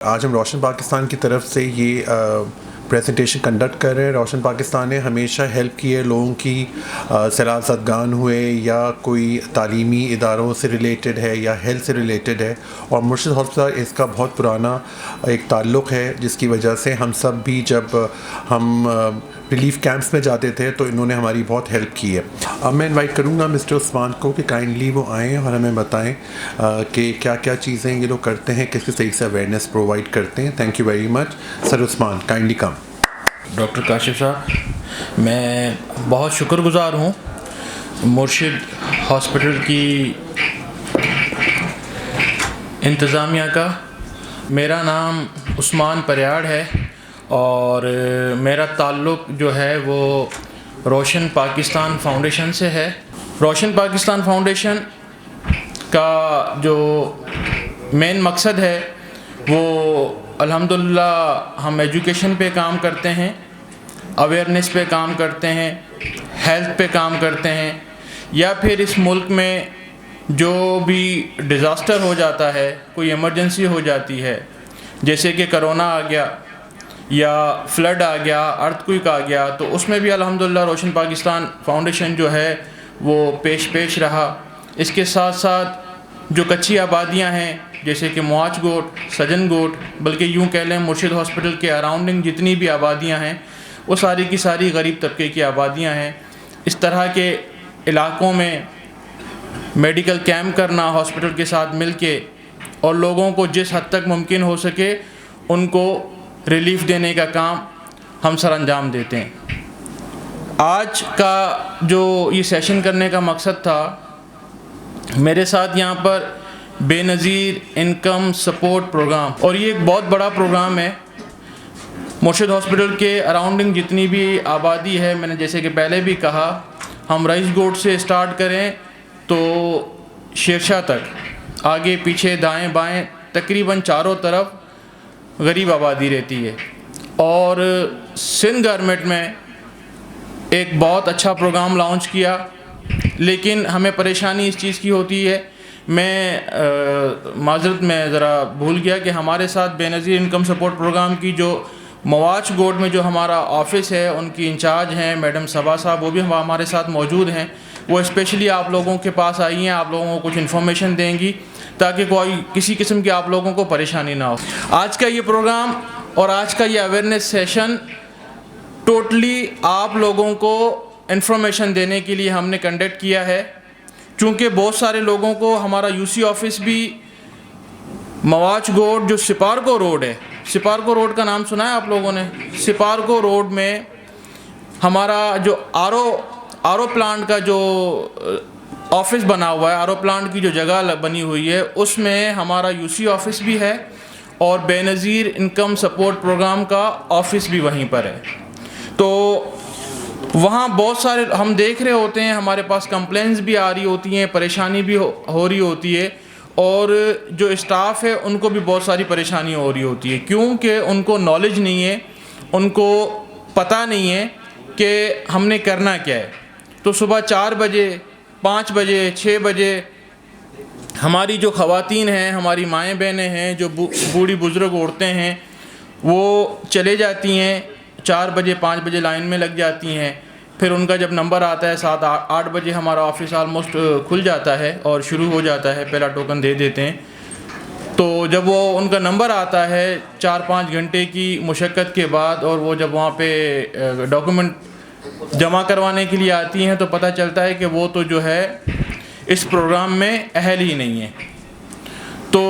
आज हम रोशन पाकिस्तान की तरफ से ये प्रेजेंटेशन कंडक्ट कर रहे हैं। रोशन पाकिस्तान ने हमेशा हेल्प की है लोगों की, सैलाब ज़दगान हुए या कोई तालीमी इदारों से रिलेटेड है या हेल्थ से रिलेटेड है, और मुर्शिद हॉस्पिटल इसका बहुत पुराना एक ताल्लुक़ है, जिसकी वजह से हम सब भी जब हम रिलीफ कैंप्स में जाते थे तो इन्होंने हमारी बहुत हेल्प की है। अब मैं इनवाइट करूँगा मिस्टर उस्मान को कि काइंडली वो आएँ और हमें बताएं कि क्या क्या चीज़ें ये लोग करते हैं, किस किस तरीके से अवेयरनेस प्रोवाइड करते हैं। Thank you very much sir Usman, kindly come. Doctor Kashif साहब, मैं बहुत शुक्रगुज़ार हूँ मुर्शिद हॉस्पिटल की इंतज़ामिया का। मेरा नाम उस्मान परियाड़ है और मेरा ताल्लुक़ जो है वो रोशन पाकिस्तान फाउंडेशन से है। रोशन पाकिस्तान फाउंडेशन का जो मेन मकसद है वो अल्हम्दुलिल्लाह हम एजुकेशन पे काम करते हैं, अवेयरनेस पे काम करते हैं, हेल्थ पे काम करते हैं, या फिर इस मुल्क में जो भी डिज़ास्टर हो जाता है, कोई इमरजेंसी हो जाती है, जैसे कि कोरोना आ गया या फ्लड आ गया, अर्थक्वेक आ गया, तो उसमें भी अल्हम्दुलिल्लाह रोशन पाकिस्तान फाउंडेशन जो है वो पेश रहा। इसके साथ साथ जो कच्ची आबादियां हैं जैसे कि मुआच गोट, सजन गोट, बल्कि यूँ कह लें मुर्शिद हॉस्पिटल के अराउंडिंग जितनी भी आबादियां हैं वो सारी की सारी गरीब तबके की आबादियां हैं। इस तरह के इलाक़ों में मेडिकल कैंप करना हॉस्पिटल के साथ मिलके, और लोगों को जिस हद तक मुमकिन हो सके उनको रिलीफ़ देने का काम हम सर अंजाम देते हैं। आज का जो ये सेशन करने का मकसद था, मेरे साथ यहाँ पर बेनज़ीर इनकम सपोर्ट प्रोग्राम, और ये एक बहुत बड़ा प्रोग्राम है। मुर्शिद हॉस्पिटल के अराउंडिंग जितनी भी आबादी है, मैंने जैसे कि पहले भी कहा, हम रईस गोट से स्टार्ट करें तो शेरशाह तक, आगे पीछे दाएं बाएं तकरीबन चारों तरफ गरीब आबादी रहती है। और सिंध गवर्नमेंट में एक बहुत अच्छा प्रोग्राम लॉन्च किया, लेकिन हमें परेशानी इस चीज़ की होती है, मैं माजरत में ज़रा भूल गया कि हमारे साथ बेनज़ीर इनकम सपोर्ट प्रोग्राम की जो मवाच गोट में जो हमारा ऑफ़िस है उनकी इंचार्ज हैं मैडम सबा साहब, वो भी हमारे साथ मौजूद हैं। वो स्पेशली आप लोगों के पास आई हैं, आप लोगों को कुछ इन्फॉर्मेशन देंगी ताकि कोई किसी किस्म की आप लोगों को परेशानी ना हो। आज का ये प्रोग्राम और आज का ये अवेयरनेस सेशन टोटली आप लोगों को इन्फॉर्मेशन देने के लिए हमने कंडक्ट किया है। चूँकि बहुत सारे लोगों को हमारा यूसी ऑफिस भी मवाच गोट जो सिपारको रोड है, सिपारको रोड का नाम सुना है आप लोगों ने? सिपारको रोड में हमारा जो आरओ प्लांट का जो ऑफिस बना हुआ है, आरओ प्लांट की जो जगह बनी हुई है, उसमें हमारा यूसी ऑफिस भी है और बेनज़ीर इनकम सपोर्ट प्रोग्राम का ऑफिस भी वहीं पर है। तो वहाँ बहुत सारे हम देख रहे होते हैं, हमारे पास कंप्लेंट्स भी आ रही होती हैं, परेशानी भी हो रही होती है, और जो स्टाफ है उनको भी बहुत सारी परेशानी हो रही होती है, क्योंकि उनको नॉलेज नहीं है, उनको पता नहीं है कि हमने करना क्या है। तो सुबह 4 बजे, 5 बजे, 6 बजे हमारी जो ख़वातीन हैं, हमारी माएँ बहनें हैं, जो बूढ़ी बुज़ुर्ग औरतें हैं, वो चले जाती हैं 4 बजे 5 बजे लाइन में लग जाती हैं। फिर उनका जब नंबर आता है 7-8 बजे हमारा ऑफिस ऑलमोस्ट खुल जाता है और शुरू हो जाता है, पहला टोकन दे देते हैं। तो जब वो उनका नंबर आता है 4-5 घंटे की मुशक्क़त के बाद, और वो जब वहाँ पे डॉक्यूमेंट जमा करवाने के लिए आती हैं तो पता चलता है कि वो तो जो है इस प्रोग्राम में अहल ही नहीं है। तो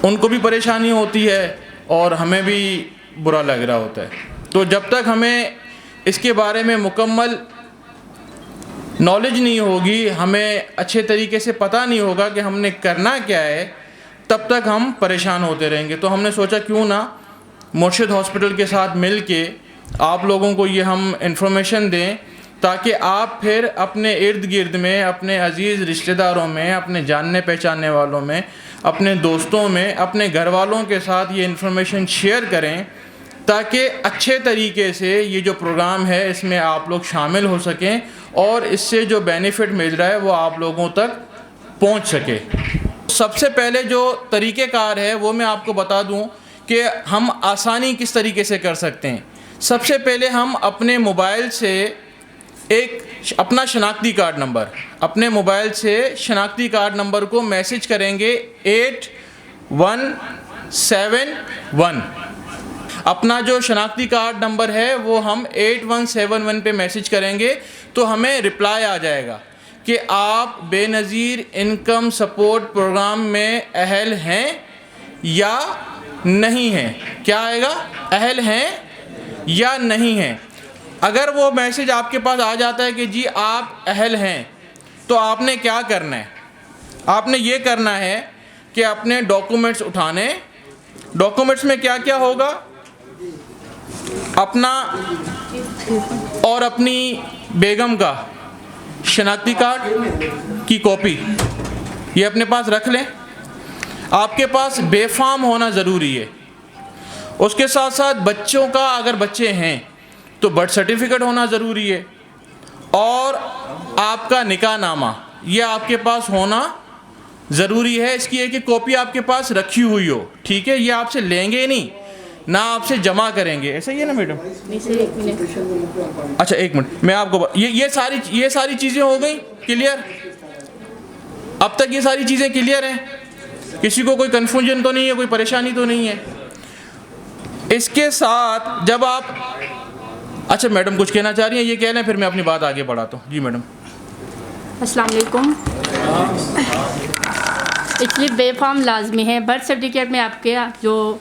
उनको भी परेशानी होती है और हमें भी बुरा लग रहा होता है। तो जब तक हमें इसके बारे में मुकम्मल नॉलेज नहीं होगी, हमें अच्छे तरीके से पता नहीं होगा कि हमने करना क्या है, तब तक हम परेशान होते रहेंगे। तो हमने सोचा क्यों ना मुर्शिद हॉस्पिटल के साथ मिल के आप लोगों को ये हम इंफॉर्मेशन दें, ताकि आप फिर अपने इर्द गिर्द में, अपने अज़ीज़ रिश्तेदारों में, अपने जानने पहचानने वालों में, अपने दोस्तों में, अपने घर वालों के साथ ये इन्फॉर्मेशन शेयर करें, ताकि अच्छे तरीके से ये जो प्रोग्राम है इसमें आप लोग शामिल हो सकें और इससे जो बेनिफिट मिल रहा है वो आप लोगों तक पहुंच सके। सबसे पहले जो तरीक़ेकार है वो मैं आपको बता दूं कि हम आसानी किस तरीके से कर सकते हैं। सबसे पहले हम अपने मोबाइल से एक अपना शनाख्ती कार्ड नंबर, अपने मोबाइल से शनाख्ती कार्ड नंबर को मैसेज करेंगे 8171। अपना जो शनाख्ती कार्ड नंबर है वो हम 8171 पे मैसेज करेंगे तो हमें रिप्लाई आ जाएगा कि आप बेनज़ीर इनकम सपोर्ट प्रोग्राम में अहल हैं या नहीं हैं। क्या आएगा? अहल हैं या नहीं हैं। अगर वो मैसेज आपके पास आ जाता है कि जी आप अहल हैं, तो आपने क्या करना है? आपने ये करना है कि अपने डॉक्यूमेंट्स उठाने। डॉक्यूमेंट्स में क्या क्या होगा? अपना और अपनी बेगम का शनाख्ती कार्ड की कॉपी ये अपने पास रख लें। आपके पास बेफाम होना ज़रूरी है। उसके साथ साथ बच्चों का, अगर बच्चे हैं तो बर्थ सर्टिफिकेट होना ज़रूरी है, और आपका निकाह नामा ये आपके पास होना ज़रूरी है। इसकी एक ही कॉपी आपके पास रखी हुई हो, ठीक है? ये आपसे लेंगे नहीं, ना आपसे जमा करेंगे। ऐसा ही है ना मैडम? अच्छा एक मिनट, मैं आपको ये सारी चीज़ें हो गई क्लियर? अब तक ये सारी चीज़ें क्लियर हैं? किसी को कोई कन्फ्यूजन तो नहीं है, कोई परेशानी तो नहीं है? इसके साथ जब आप, अच्छा मैडम कुछ कहना चाह रही हैं, ये कह लें फिर मैं अपनी बात आगे बढ़ाता हूँ। जी मैडम। अस्सलाम वालेकुम। इसलिए बेफाम लाजमी है। बर्थ सर्टिफिकेट में आपके जो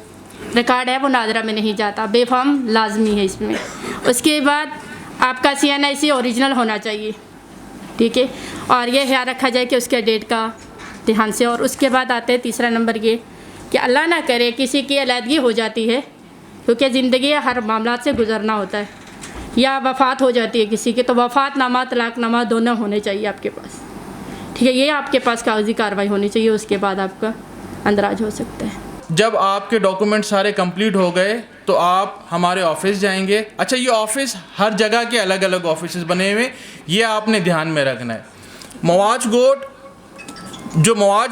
रिकॉर्ड है वो नादरा में नहीं जाता, बेफाम लाजमी है इसमें। उसके बाद आपका CNIC ओरिजिनल होना चाहिए, ठीक है? और ये ख्याल रखा जाए कि उसके डेट का ध्यान से। और उसके बाद आते हैं तीसरा नंबर ये कि अल्लाह ना करे किसी की अलहदगी हो जाती है, क्योंकि ज़िंदगी हर मामला से गुजरना होता है, या वफ़ात हो जाती है किसी की, तो वफ़ातनामा तलाक़नामा दोनों होने चाहिए आपके पास, ठीक है? ये आपके पास कागज़ी कार्रवाई होनी चाहिए, उसके बाद आपका अंदराज हो सकता है। जब आपके डॉक्यूमेंट सारे कंप्लीट हो गए तो आप हमारे ऑफिस जाएंगे। अच्छा, ये ऑफिस हर जगह के अलग अलग ऑफिस बने हुए, ये आपने ध्यान में रखना है। मवाज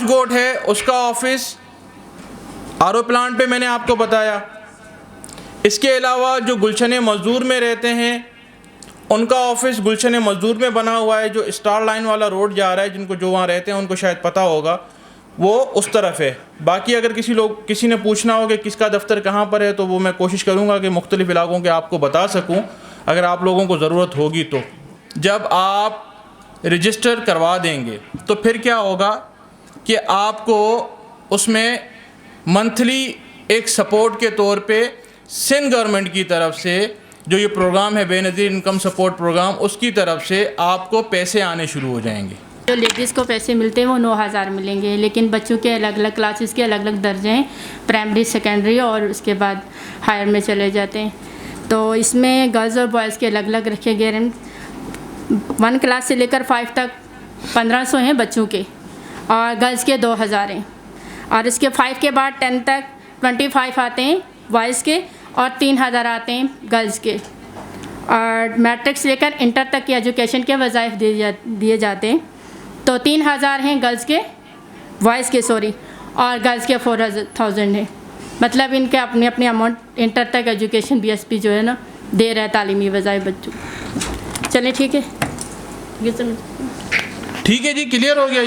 गोट है उसका ऑफिस आरओ प्लांट पे मैंने आपको बताया। इसके अलावा जो गुलशन मज़दूर में रहते हैं उनका ऑफिस गुलशन मज़दूर में बना हुआ है, जो स्टार लाइन वाला रोड जा रहा है, जिनको जो वहाँ रहते हैं उनको शायद पता होगा, वो उस तरफ है। बाकी अगर किसी ने पूछना हो कि किसका दफ्तर कहाँ पर है, तो वो मैं कोशिश करूँगा कि मुख्तलिफ़ इलाक़ों के आपको बता सकूँ, अगर आप लोगों को ज़रूरत होगी तो। जब आप रजिस्टर करवा देंगे तो फिर क्या होगा कि आपको उसमें मंथली एक सपोर्ट के तौर पे सिंध गवर्नमेंट की तरफ से जो ये प्रोग्राम है बेनज़ीर इनकम सपोर्ट प्रोग्राम, उसकी तरफ से आपको पैसे आने शुरू हो जाएंगे। जो लेडीज़ को पैसे मिलते हैं वो 9,000 मिलेंगे, लेकिन बच्चों के अलग अलग क्लासेस के अलग अलग दर्जे हैं, प्राइमरी, सेकेंडरी और उसके बाद हायर में चले जाते हैं। तो इसमें गर्ल्स और बॉयज़ के अलग अलग रखे गए हैं। 1 क्लास से लेकर 5 तक 1500 हैं बच्चों के, और गर्ल्स के 2,000 हैं। और इसके 5 के बाद 10 तक 25 आते हैं बॉयज़ के, और 3,000 आते हैं गर्ल्स के। और मैट्रिक से लेकर इंटर तक की एजुकेशन के वज़ाइफ दिए जाते हैं। तो 3,000 हैं गर्ल्स के, बॉयज़ के सॉरी, और गर्ल्स के 4,000 है। मतलब इनके अपने अपने अमाउंट इंटर तक एजुकेशन BSP जो है ना दे रहा है तालीमी वज़ाइफ बच्चों। चलें ठीक है, ठीक है जी, क्लियर हो गया।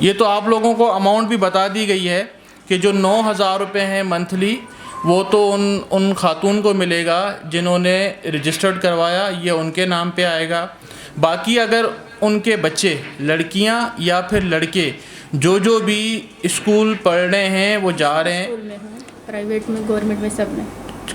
ये तो आप लोगों को अमाउंट भी बता दी गई है कि जो 9,000 रुपये हैं मंथली, वो तो उन खातून को मिलेगा जिन्होंने रजिस्टर्ड करवाया, ये उनके नाम पे आएगा। बाकी अगर उनके बच्चे, लड़कियां या फिर लड़के जो भी स्कूल पढ़ रहे हैं, वो जा रहे हैं प्राइवेट में, गवर्नमेंट में, सब में,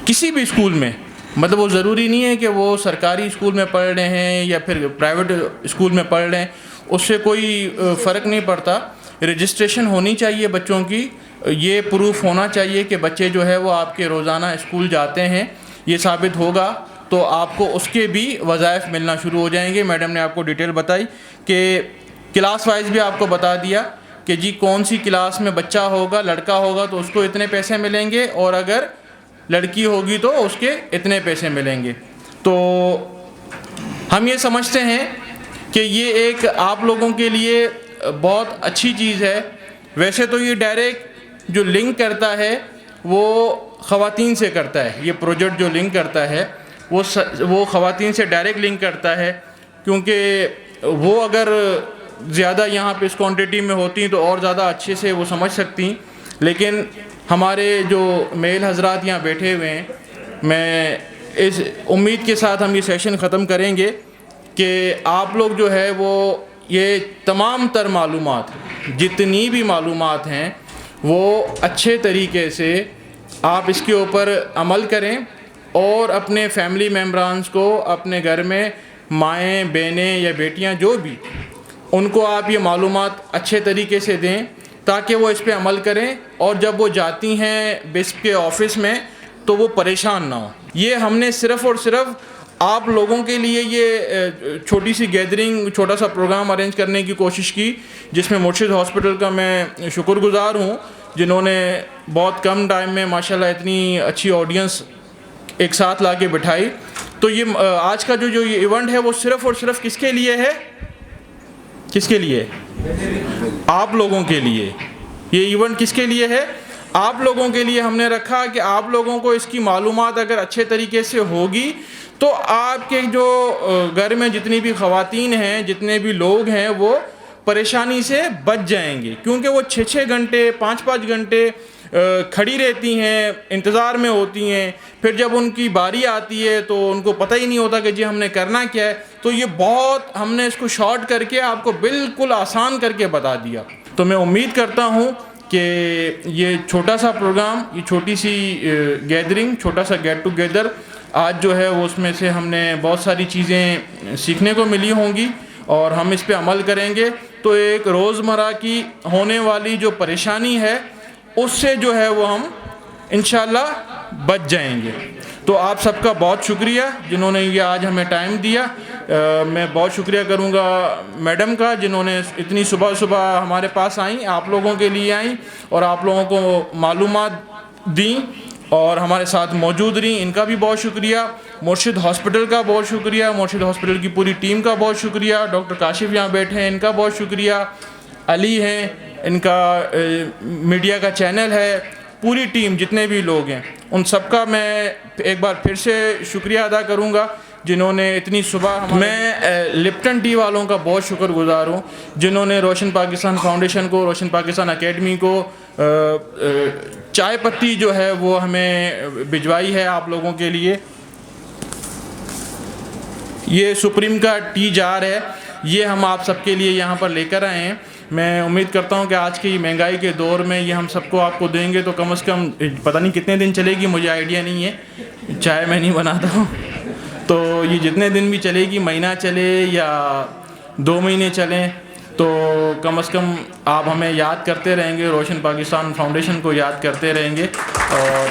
किसी भी स्कूल में, मतलब वो ज़रूरी नहीं है कि वो सरकारी स्कूल में पढ़ रहे हैं या फिर प्राइवेट स्कूल में पढ़ रहे हैं, उससे कोई फ़र्क नहीं पड़ता। रजिस्ट्रेशन होनी चाहिए बच्चों की, ये प्रूफ होना चाहिए कि बच्चे जो है वो आपके रोज़ाना स्कूल जाते हैं। ये साबित होगा तो आपको उसके भी वज़ाइफ मिलना शुरू हो जाएंगे। मैडम ने आपको डिटेल बताई कि क्लास वाइज भी आपको बता दिया कि जी कौन सी क्लास में बच्चा होगा, लड़का होगा तो उसको इतने पैसे मिलेंगे, और अगर लड़की होगी तो उसके इतने पैसे मिलेंगे। तो हम ये समझते हैं कि ये एक आप लोगों के लिए बहुत अच्छी चीज़ है। वैसे तो ये डायरेक्ट जो लिंक करता है वो ख़वातीन से करता है। ये प्रोजेक्ट जो लिंक करता है वो ख़वातीन से डायरेक्ट लिंक करता है, क्योंकि वो अगर ज़्यादा यहाँ पे इस क्वांटिटी में होती तो और ज़्यादा अच्छे से वो समझ सकती। लेकिन हमारे जो मेल हजरात यहाँ बैठे हुए हैं, मैं इस उम्मीद के साथ हम ये सेशन ख़त्म करेंगे कि आप लोग जो है वो ये तमाम तर मालूमात, जितनी भी मालूमात हैं, वो अच्छे तरीके से आप इसके ऊपर अमल करें और अपने फैमिली मेम्बरान्स को, अपने घर में माएँ, बहनें या बेटियाँ जो भी, उनको आप ये मालूमात अच्छे तरीके से दें ताकि वो इस पे अमल करें और जब वो जाती हैं बिस्प के ऑफ़िस में तो वो परेशान ना हो। ये हमने सिर्फ़ और सिर्फ आप लोगों के लिए ये छोटी सी गैदरिंग, छोटा सा प्रोग्राम अरेंज करने की कोशिश की, जिसमें मुर्शिद हॉस्पिटल का मैं शुक्रगुज़ार हूँ, जिन्होंने बहुत कम टाइम में माशाल्लाह इतनी अच्छी ऑडियंस एक साथ ला के बिठाई। तो ये आज का जो ये इवेंट है वो सिर्फ़ और सिर्फ किसके लिए है? किसके लिए? आप लोगों के लिए। ये इवेंट किसके लिए है? आप लोगों के लिए हमने रखा कि आप लोगों को इसकी मालूमात अगर अच्छे तरीके से होगी तो आपके जो घर में जितनी भी ख़वातीन हैं, जितने भी लोग हैं, वो परेशानी से बच जाएंगे, क्योंकि वो 6-6 घंटे 5-5 घंटे खड़ी रहती हैं, इंतज़ार में होती हैं। फिर जब उनकी बारी आती है तो उनको पता ही नहीं होता कि जी हमने करना क्या है। तो ये बहुत हमने इसको शॉर्ट करके आपको बिल्कुल आसान करके बता दिया। तो मैं उम्मीद करता हूँ कि ये छोटा सा प्रोग्राम, ये छोटी सी गैदरिंग, छोटा सा गेट टुगेदर आज जो है वो उसमें से हमने बहुत सारी चीज़ें सीखने को मिली होंगी और हम इस पे अमल करेंगे तो एक रोज़मर्रा की होने वाली जो परेशानी है उससे जो है वो हम इंशाल्लाह बच जाएंगे। तो आप सबका बहुत शुक्रिया जिन्होंने ये आज हमें टाइम दिया। मैं बहुत शुक्रिया करूँगा मैडम का, जिन्होंने इतनी सुबह सुबह हमारे पास आई, आप लोगों के लिए आई और आप लोगों को मालूमात दी और हमारे साथ मौजूद रही। इनका भी बहुत शुक्रिया। मुर्शिद हॉस्पिटल का बहुत शुक्रिया, मुर्शिद हॉस्पिटल की पूरी टीम का बहुत शुक्रिया। डॉक्टर काशिफ यहाँ बैठे हैं, इनका बहुत शुक्रिया। अली हैं, इनका मीडिया का चैनल है, पूरी टीम, जितने भी लोग हैं उन सबका मैं एक बार फिर से शुक्रिया अदा करूँगा जिन्होंने इतनी सुबह। मैं लिप्टन टी वालों का बहुत शुक्रगुज़ार हूँ जिन्होंने रोशन पाकिस्तान फाउंडेशन को, रोशन पाकिस्तान एकेडमी को चाय पत्ती जो है वो हमें भिजवाई है आप लोगों के लिए। ये सुप्रीम का टी जार है, ये हम आप सबके लिए यहाँ पर लेकर आए हैं। मैं उम्मीद करता हूँ कि आज की महंगाई के दौर में ये हम सबको आपको देंगे तो कम से कम पता नहीं कितने दिन चलेगी, मुझे आइडिया नहीं है, चाय मैं नहीं बनाता हूँ। तो ये जितने दिन भी चलेगी, महीना चले या 2 महीने चलें, तो कम से कम आप हमें याद करते रहेंगे, रोशन पाकिस्तान फाउंडेशन को याद करते रहेंगे। और